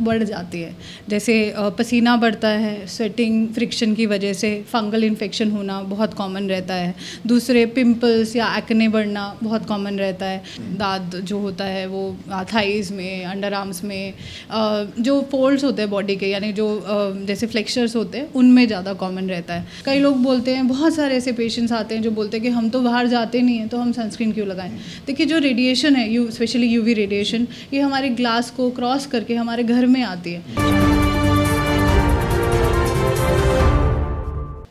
बढ़ जाती है। जैसे पसीना बढ़ता है, स्वेटिंग फ्रिक्शन की वजह से फंगल इन्फेक्शन होना बहुत कॉमन रहता है। दूसरे पिंपल्स या एक्ने बढ़ना बहुत कॉमन रहता है। दाद जो होता है वो थाइज़ में, अंडर आर्म्स में, जो फोल्ड्स होते हैं बॉडी के, यानी जो जैसे फ्लेक्चर्स होते हैं, उनमें ज़्यादा कॉमन रहता है। कई लोग बोलते हैं, बहुत सारे ऐसे पेशेंट्स आते हैं जो बोलते हैं कि हम तो बाहर जाते नहीं हैं तो हम सनस्क्रीन क्यों लगाएं। देखिए, जो रेडिएशन है, स्पेशली यूवी रेडिएशन, ये हमारे ग्लास को क्रॉस करके हमारे घर में आती है।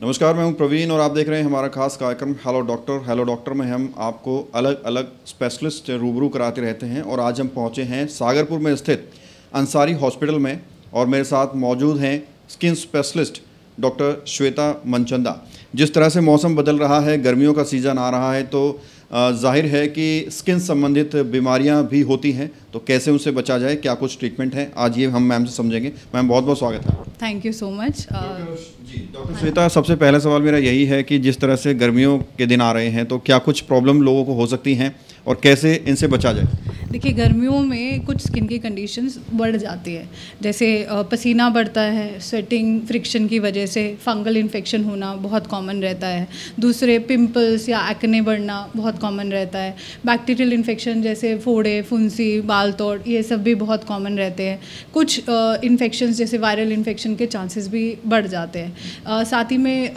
नमस्कार, मैं हूं प्रवीण और आप देख रहे हैं हमारा खास कार्यक्रम हेलो डॉक्टर। हेलो डॉक्टर में हम आपको अलग अलग स्पेशलिस्ट रूबरू कराते रहते हैं और आज हम पहुंचे हैं सागरपुर में स्थित अंसारी हॉस्पिटल में और मेरे साथ मौजूद हैं skin specialist doctor Shweta Manchanda. जिस तरह से मौसम बदल रहा है, गर्मियों का सीज़न आ रहा है, तो जाहिर है कि स्किन संबंधित बीमारियां भी होती हैं, तो कैसे उनसे बचा जाए, क्या कुछ ट्रीटमेंट है, आज ये हम मैम से समझेंगे। मैम, बहुत बहुत स्वागत है। Thank you so much. Doctor Shweta, सबसे पहला सवाल मेरा यही है कि जिस तरह से गर्मियों के दिन आ रहे हैं तो क्या कुछ प्रॉब्लम लोगों को हो सकती हैं और कैसे इनसे बचा जाए? देखिए, गर्मियों में कुछ स्किन की कंडीशंस बढ़ जाती है। जैसे पसीना बढ़ता है, स्वेटिंग फ्रिक्शन की वजह से फंगल इन्फेक्शन होना बहुत कॉमन रहता है। दूसरे पिंपल्स या एक्ने बढ़ना बहुत कॉमन रहता है। बैक्टीरियल इन्फेक्शन जैसे फोड़े, फुंसी, बाल तोड़, ये सब भी बहुत कॉमन रहते हैं। कुछ इन्फेक्शंस जैसे वायरल इन्फेक्शन के चांसेस भी बढ़ जाते हैं। साथ ही में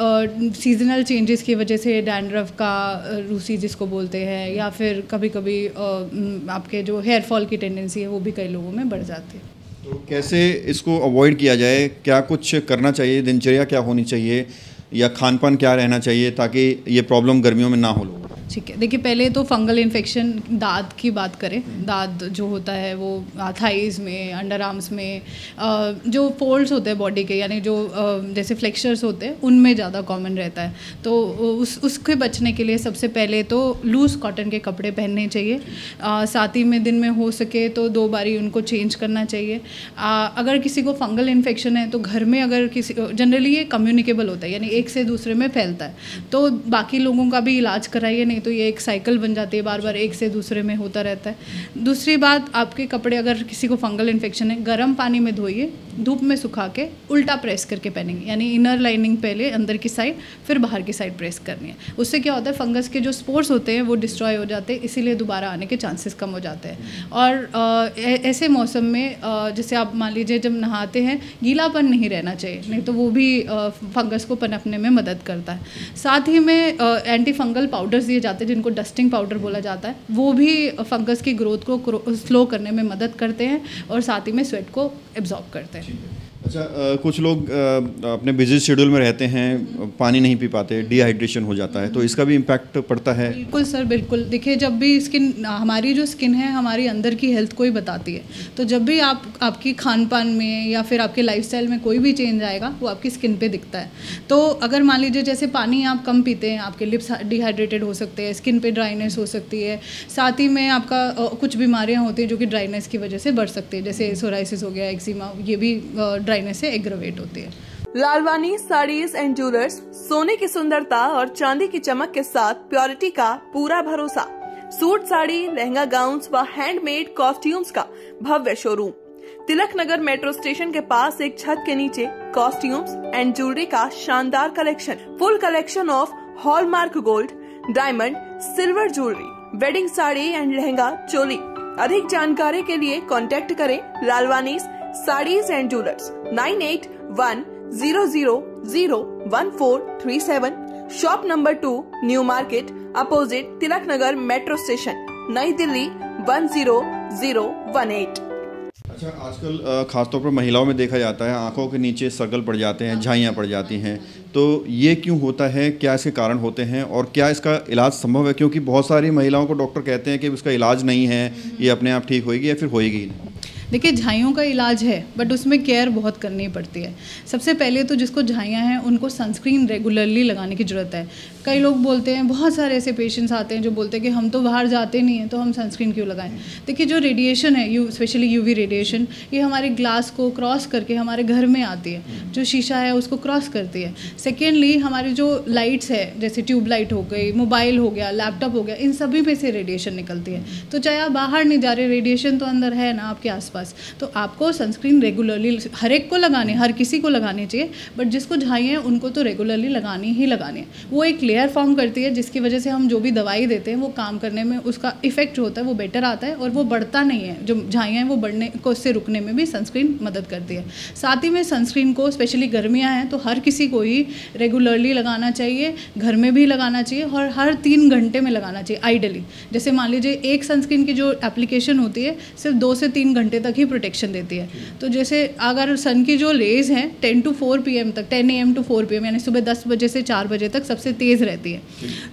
सीजनल चेंजेस की वजह से डैंड्रफ का रूसी जिसको बोलते हैं, या फिर कभी कभी आपके जो हेयर फॉल की टेंडेंसी है वो भी कई लोगों में बढ़ जाती है। तो कैसे इसको अवॉइड किया जाए? क्या कुछ करना चाहिए? दिनचर्या क्या होनी चाहिए या खान पान क्या रहना चाहिए ताकि ये प्रॉब्लम गर्मियों में ना हो लोगों? ठीक है, देखिए, पहले तो फंगल इन्फेक्शन, दाद की बात करें, दाद जो होता है वो थाइज़ में, अंडर आर्म्स में, जो फोल्ड्स होते हैं बॉडी के, यानी जो जैसे फ्लेक्चर्स होते हैं, उनमें ज़्यादा कॉमन रहता है। तो उसके बचने के लिए सबसे पहले तो लूज़ कॉटन के कपड़े पहनने चाहिए। साथ ही में दिन में हो सके तो 2 बारी उनको चेंज करना चाहिए। अगर किसी को फंगल इन्फेक्शन है तो घर में, अगर किसी, जनरली ये कम्युनिकेबल होता है, यानी एक से दूसरे में फैलता है, तो बाकी लोगों का भी इलाज कराइए, नहीं तो ये एक साइकिल बन जाती है, बार बार एक से दूसरे में होता रहता है। दूसरी बात, आपके कपड़े, अगर किसी को फंगल इन्फेक्शन है, गर्म पानी में धोइए, धूप में सुखा के उल्टा प्रेस करके पहनेंगे, यानी इनर लाइनिंग पहले अंदर की साइड, फिर बाहर की साइड प्रेस करनी है। उससे क्या होता है, फंगस के जो स्पोर्स होते हैं वो डिस्ट्रॉय हो जाते हैं, इसीलिए दोबारा आने के चांसेस कम हो जाते हैं। और ऐसे मौसम में जैसे आप मान लीजिए जब नहाते हैं, गीलापन नहीं रहना चाहिए, नहीं तो वो भी फंगस को पनपने में मदद करता है। साथ ही में एंटी फंगल पाउडर्स दिए जाते हैं जिनको डस्टिंग पाउडर बोला जाता है, वो भी फंगस की ग्रोथ को स्लो करने में मदद करते हैं और साथ ही में स्वेट को एब्जॉर्ब करते हैं। अच्छा, कुछ लोग अपने बिजी शेड्यूल में रहते हैं, पानी नहीं पी पाते, डिहाइड्रेशन हो जाता है, तो इसका भी इम्पैक्ट पड़ता है? बिल्कुल सर, बिल्कुल। देखिए, जब भी स्किन, हमारी जो स्किन है हमारी अंदर की हेल्थ को ही बताती है, तो जब भी आपकी खान पान में या फिर आपके लाइफस्टाइल में कोई भी चेंज आएगा वो आपकी स्किन पे दिखता है। तो अगर मान लीजिए जैसे पानी आप कम पीते हैं, आपके लिप्स डिहाइड्रेटेड हो सकते हैं, स्किन पे ड्राइनेस हो सकती है, साथ ही में आपका कुछ बीमारियाँ होती हैं जो कि ड्राइनेस की वजह से बढ़ सकती है, जैसे सोराइसिस हो गया, एक्जिमा, ये भी ड्राइनेस से एग्रवेट होती है। लालवानी साड़ीज एंड ज्वेलर्स, सोने की सुंदरता और चांदी की चमक के साथ प्योरिटी का पूरा भरोसा। सूट, साड़ी, लहंगा, गाउन्स व हैंडमेड कॉस्ट्यूम्स का भव्य शोरूम। तिलक नगर मेट्रो स्टेशन के पास एक छत के नीचे कॉस्ट्यूम्स एंड ज्वेलरी का शानदार collection. Full collection of hallmark gold, diamond, silver jewellery, wedding sari and lehenga, choli. अधिक जानकारी के लिए कॉन्टेक्ट करें Lalwani sarees and jewellers 9810001437, shop number 2, new market, opposite Tilak Nagar metro station, Nai Delhi 10018। अच्छा, आजकल खासतौर पर महिलाओं में देखा जाता है आंखों के नीचे सर्कल पड़ जाते हैं, झाइयाँ पड़ जाती हैं, तो ये क्यों होता है? क्या इसके कारण होते हैं और क्या इसका इलाज संभव है? क्योंकि बहुत सारी महिलाओं को डॉक्टर कहते हैं कि इसका इलाज नहीं है, ये अपने आप ठीक होएगी या फिर होएगी ही नहीं। देखिए, झाइयों का इलाज है, बट उसमें केयर बहुत करनी पड़ती है। सबसे पहले तो जिसको झाइयाँ हैं उनको सनस्क्रीन रेगुलरली लगाने की ज़रूरत है। कई लोग बोलते हैं, बहुत सारे ऐसे पेशेंट्स आते हैं जो बोलते हैं कि हम तो बाहर जाते नहीं हैं तो हम सनस्क्रीन क्यों लगाएं। देखिए, जो रेडिएशन है, स्पेशली यूवी रेडिएशन, ये हमारे ग्लास को क्रॉस करके हमारे घर में आती है, जो शीशा है उसको क्रॉस करती है। सेकेंडली, हमारी जो लाइट्स है, जैसे ट्यूब लाइट हो गई, मोबाइल हो गया, लैपटॉप हो गया, इन सभी में से रेडिएशन निकलती है। तो चाहे आप बाहर नहीं जा रहे, रेडिएशन तो अंदर है ना आपके आसपास। आसपास, तो आपको सनस्क्रीन रेगुलरली हर एक को लगाने, हर किसी को लगानी चाहिए, बट जिसको झाइयाँ हैं उनको तो रेगुलरली लगानी ही लगानी है। वो एक लेयर फॉर्म करती है जिसकी वजह से हम जो भी दवाई देते हैं वो काम करने में उसका इफेक्ट जो होता है वो बेटर आता है और वो बढ़ता नहीं है। जो झाइयाँ हैं वो बढ़ने को उससे रुकने में भी सनस्क्रीन मदद करती है। साथ ही में सनस्क्रीन को स्पेशली गर्मियाँ हैं तो हर किसी को ही रेगुलरली लगाना चाहिए, घर में भी लगाना चाहिए और हर 3 घंटे में लगाना चाहिए आइडली। जैसे मान लीजिए एक सनस्क्रीन की जो एप्लीकेशन होती है सिर्फ 2 से 3 घंटे तक ही प्रोटेक्शन देती है। तो जैसे अगर सन की जो रेज हैं 10 to 4 PM तक, 10 AM to 4 PM यानी सुबह 10 बजे से 4 बजे तक सबसे तेज़ रहती है,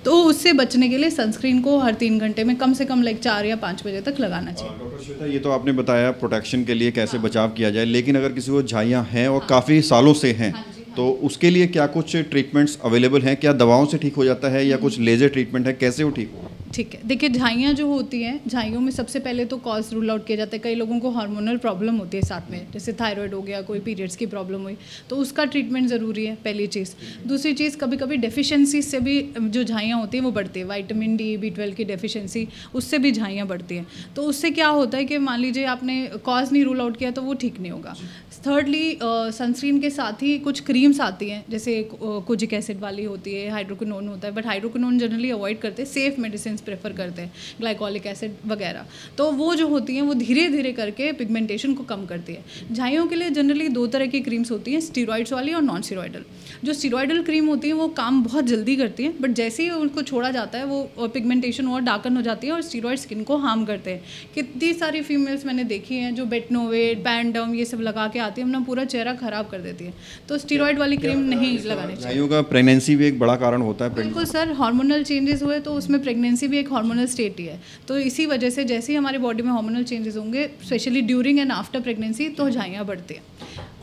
तो उससे बचने के लिए सनस्क्रीन को हर 3 घंटे में कम से कम 4 या 5 बजे तक लगाना चाहिए। डॉक्टर श्वेता, ये तो आपने बताया प्रोटेक्शन के लिए कैसे बचाव किया जाए, लेकिन अगर किसी को झाइयाँ हैं और काफ़ी सालों से हैं तो उसके लिए क्या कुछ ट्रीटमेंट्स अवेलेबल हैं? क्या दवाओं से ठीक हो जाता है या कुछ लेजर ट्रीटमेंट है, कैसे वो ठीक हो? ठीक है, देखिए झाइयाँ जो होती हैं, झाइयों में सबसे पहले तो कॉज रूल आउट किया जाता है। कई लोगों को हार्मोनल प्रॉब्लम होती है साथ में, जैसे थायराइड हो गया, कोई पीरियड्स की प्रॉब्लम हुई, तो उसका ट्रीटमेंट ज़रूरी है, पहली चीज़। दूसरी चीज़, कभी कभी डेफिशिएंसी से भी जो झाइयाँ होती हैं वो बढ़ती है, विटामिन D, B12 की डेफिशिएंसी, उससे भी झाइयाँ बढ़ती हैं। तो उससे क्या होता है कि मान लीजिए आपने कॉज नहीं रूल आउट किया तो वो ठीक नहीं होगा। थर्डली, सनस्क्रीन के साथ ही कुछ क्रीम्स आती हैं, जैसे कोजिक एसिड वाली होती है, हाइड्रोक्विनोन होता है, बट हाइड्रोक्विनोन जनरली अवॉइड करते हैं, सेफ मेडिसिन प्रेफर करते हैं, ग्लाइकोलिक एसिड वगैरह। तो वो जो होती हैं वो धीरे धीरे करके पिगमेंटेशन को कम करती है। झाइयों के लिए जनरली 2 तरह की क्रीम्स होती हैं, स्टीरॉइड्स वाली और नॉन स्टीरॉयडल। जो स्टीरॉयडल क्रीम होती है वो काम बहुत जल्दी करती है, बट जैसे ही उनको छोड़ा जाता है वो पिगमेंटेशन और डार्कन हो जाती है और स्टीरॉयड स्किन को हार्म करते हैं। कितनी सारी फीमेल्स मैंने देखी हैं जो बेटनोवेट, पैंडम ये सब लगा के आती है, अपना पूरा चेहरा खराब कर देती है। तो स्टीरॉयड वाली क्रीम नहीं लगानी चाहिए। झाइयों का प्रेगनेंसी भी एक बड़ा कारण होता है। बिल्कुल सर, हार्मोनल चेंजेस हुए तो उसमें प्रेगनेंसी भी एक हार्मोनल स्टेट ही है, तो इसी वजह से जैसे ही हमारी बॉडी में हार्मोनल चेंजेस होंगे, specially during and after pregnancy, तो झाइयाँ बढ़ती हैं।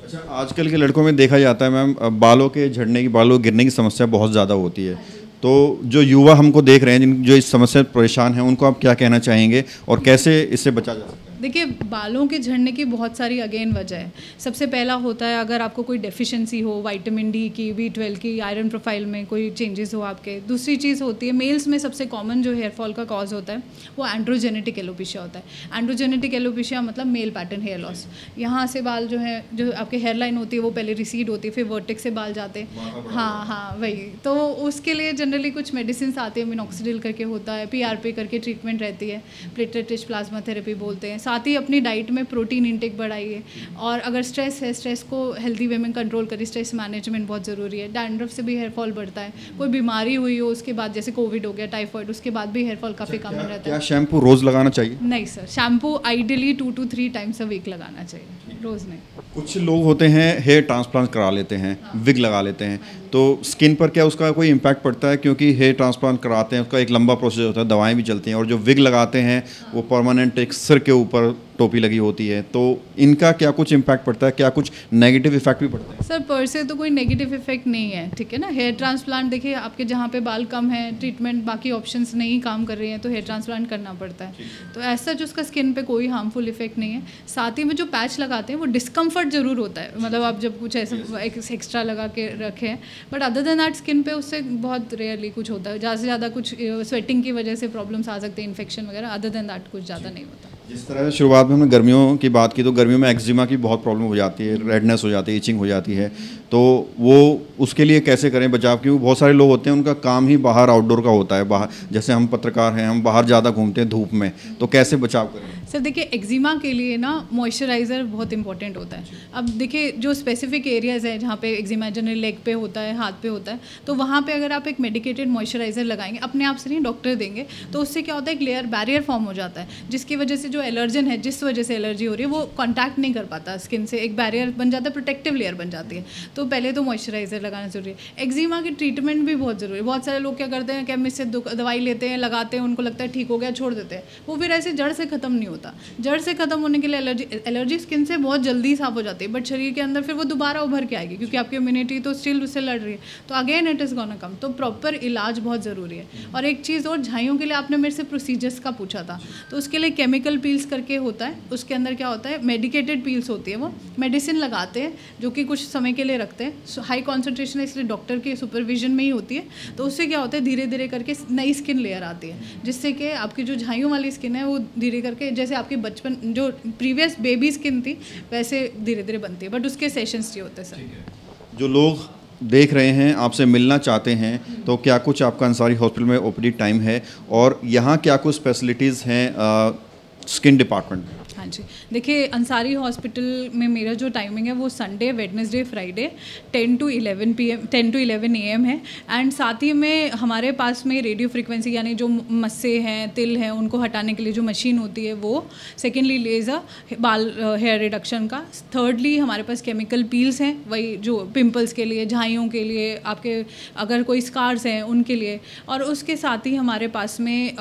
अच्छा, आजकल के लड़कों में देखा जाता है मैम, बालों के झड़ने की, बालों गिरने की समस्या बहुत ज़्यादा होती है। तो जो युवा हमको देख रहे हैं जो इस समस्या से परेशान हैं, उनको आप क्या कहना चाहेंगे और कैसे इससे बचा जा सकता है? देखिए, बालों के झड़ने की बहुत सारी अगेन वजह है। सबसे पहला होता है अगर आपको कोई डेफिशिएंसी हो, विटामिन D की, B12 की, आयरन प्रोफाइल में कोई चेंजेस हो आपके। दूसरी चीज़ होती है, मेल्स में सबसे कॉमन जो हेयर फॉल का कॉज होता है वो एंड्रोजेनेटिक एलोपेशिया होता है। एंड्रोजेनेटिक एलोपेशिया मतलब मेल पैटर्न हेयर लॉस। यहाँ से बाल जो है, जो आपके हेयर लाइन होती है वो पहले रिसीड होती है, फिर वर्टेक्स से बाल जाते हैं। हाँ, वही। तो उसके लिए जनरली कुछ मेडिसिन आती है, मिनॉक्सिडिल करके होता है, PRP करके ट्रीटमेंट रहती है, प्लेटलेट रिच प्लाज्मा थेरेपी बोलते हैं। साथ ही अपनी डाइट में प्रोटीन इंटेक बढ़ाइए, और अगर स्ट्रेस है, स्ट्रेस को हेल्दी वे में कंट्रोल करिए। स्ट्रेस मैनेजमेंट बहुत ज़रूरी है। डैंड्रफ से भी हेयर फॉल बढ़ता है। कोई बीमारी हुई हो उसके बाद, जैसे कोविड हो गया, टाइफॉइड, उसके बाद भी हेयर फॉल काफ़ी कॉमन रहता है। क्या शैम्पू रोज़ लगाना चाहिए? नहीं sir, shampoo ideally 2 to 3 times a week लगाना चाहिए, रोज़ नहीं। कुछ लोग होते हैं हेयर ट्रांसप्लांट करा लेते हैं, विग लगा लेते हैं, तो स्किन पर क्या उसका कोई इम्पैक्ट पड़ता है? क्योंकि हेयर ट्रांसप्लांट कराते हैं उसका एक लंबा प्रोसेस होता है, दवाएं भी चलती हैं, और जो विग लगाते हैं वो परमानेंट एक सिर के ऊपर टोपी लगी होती है, तो इनका क्या कुछ इम्पैक्ट पड़ता है? क्या कुछ नेगेटिव इफेक्ट भी पड़ता है? सर, पर से तो कोई नेगेटिव इफेक्ट नहीं है, ठीक है ना। हेयर ट्रांसप्लांट देखिए, आपके जहाँ पे बाल कम है, ट्रीटमेंट बाकी ऑप्शंस नहीं काम कर रही हैं, तो हेयर ट्रांसप्लांट करना पड़ता है। तो ऐसा जो उसका स्किन पे कोई हार्मफुल इफेक्ट नहीं है। साथ ही में जो पैच लगाते हैं वो डिस्कम्फर्ट ज़रूर होता है, मतलब आप जब कुछ ऐसा एक्स्ट्रा लगा के रखे हैं, but other than that skin पे उससे बहुत रेयरली कुछ होता है। ज़्यादा से ज़्यादा कुछ स्वेटिंग की वजह से प्रॉब्लम्स आ सकते हैं, इन्फेक्शन वगैरह, अदर देन दैट कुछ ज़्यादा नहीं होता। जिस तरह से शुरुआत में हमने गर्मियों की बात की, तो गर्मियों में एक्जिमा की बहुत प्रॉब्लम हो जाती है, रेडनेस हो जाती है, इचिंग हो जाती है, तो वो उसके लिए कैसे करें बचाव? क्योंकि बहुत सारे लोग होते हैं उनका काम ही बाहर आउटडोर का होता है, बाहर, जैसे हम पत्रकार हैं, हम बाहर ज़्यादा घूमते हैं धूप में, तो कैसे बचाव करें? सर देखिए, एक्जिमा के लिए ना मॉइस्चराइज़र बहुत इंपॉर्टेंट होता है। अब देखिए, जो स्पेसिफिक एरियाज़ है जहाँ पे एक्जिमा जनरली लेग पे होता है, हाथ पे होता है, तो वहाँ पे अगर आप एक मेडिकेटेड मॉइस्चराइज़र लगाएंगे, अपने आप से नहीं, डॉक्टर देंगे, तो उससे क्या होता है, एक लेयर बैरियर फॉर्म हो जाता है, जिसकी वजह से जो एलर्जन है, जिस वजह से एलर्जी हो रही है, वो कॉन्टैक्ट नहीं कर पाता स्किन से, एक बैरियर बन जाता है, प्रोटेक्टिव लेयर बन जाती है। तो पहले तो मॉइस्चराइज़र लगाना ज़रूरी है। एक्जिमा की ट्रीटमेंट भी बहुत ज़रूरी है। बहुत सारे लोग क्या करते हैं, केमिस्ट से दवाई लेते हैं, लगाते हैं, उनको लगता है ठीक हो गया, छोड़ देते हैं, वो फिर ऐसे जड़ से ख़त्म नहीं होता। जड़ से ख़त्म होने के लिए एलर्जी स्किन से बहुत जल्दी साफ हो जाती है, बट शरीर के अंदर फिर वो दोबारा उभर के आएगी, क्योंकि आपकी इम्यूनिटी तो स्टिल उससे लड़ रही है, तो again it is gonna come. तो प्रॉपर इलाज बहुत ज़रूरी है। और एक चीज़ और, झाइयों के लिए आपने मेरे से प्रोसीजर्स का पूछा था, तो उसके लिए केमिकल पील्स करके होता है। उसके अंदर क्या होता है, मेडिकेटेड पील्स होती है, वो मेडिसिन लगाते हैं जो कि कुछ समय के लिए रखते हैं, हाई कॉन्सेंट्रेशन है, इसलिए डॉक्टर के सुपरविजन में ही होती है। तो उससे क्या होता है, धीरे धीरे करके नई स्किन लेयर आती है, जिससे कि आपकी जो झाइयों वाली स्किन है वो धीरे करके, जैसे आपकी बचपन जो प्रीवियस बेबी स्किन थी वैसे धीरे धीरे बनती है, बट उसके सेशंस ये होते हैं सर। जो लोग देख रहे हैं आपसे मिलना चाहते हैं तो क्या कुछ आपका अंसारी हॉस्पिटल में ओपीडी टाइम है और यहाँ क्या कुछ फैसिलिटीज़ हैं स्किन डिपार्टमेंट में? हाँ जी, देखिए अंसारी हॉस्पिटल में मेरा जो टाइमिंग है वो Sunday, Wednesday, Friday 10 to 11 AM है। एंड साथ ही में हमारे पास में रेडियो फ्रीक्वेंसी यानी जो मस्से हैं, तिल हैं, उनको हटाने के लिए जो मशीन होती है वो, सेकेंडली लेज़र बाल हेयर रिडक्शन का, थर्डली हमारे पास केमिकल पील्स हैं, वही जो पिंपल्स के लिए, झाइयों के लिए, आपके अगर कोई स्कार्स हैं उनके लिए, और उसके साथ ही हमारे पास में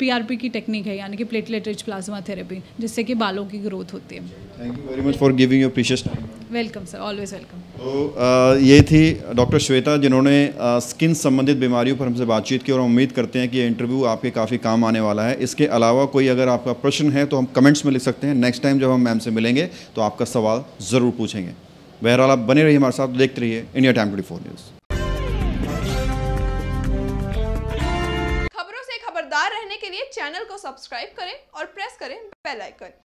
PRP की टेक्निक है यानी कि प्लेटलेट रिच प्लाज्मा थेरेपी, जिससे कि बालों की ग्रोथ होती है। Thank you very much for giving your precious time. Welcome sir, always welcome. तो ये थी डॉक्टर श्वेता जिन्होंने स्किन संबंधित बीमारियों पर हमसे बातचीत की और हम उम्मीद करते हैं कि ये इंटरव्यू आपके काफ़ी काम आने वाला है। इसके अलावा कोई अगर आपका प्रश्न है तो हम कमेंट्स में लिख सकते हैं। नेक्स्ट टाइम जब हम मैम से मिलेंगे तो आपका सवाल ज़रूर पूछेंगे। बहरहाल आप बने रहिए हमारे साथ, देखते रहिए इंडिया टाइम 24 न्यूज़। खबरों से खबरदार रहने के लिए चैनल को सब्सक्राइब करें और प्रेस करें बेल आइकन।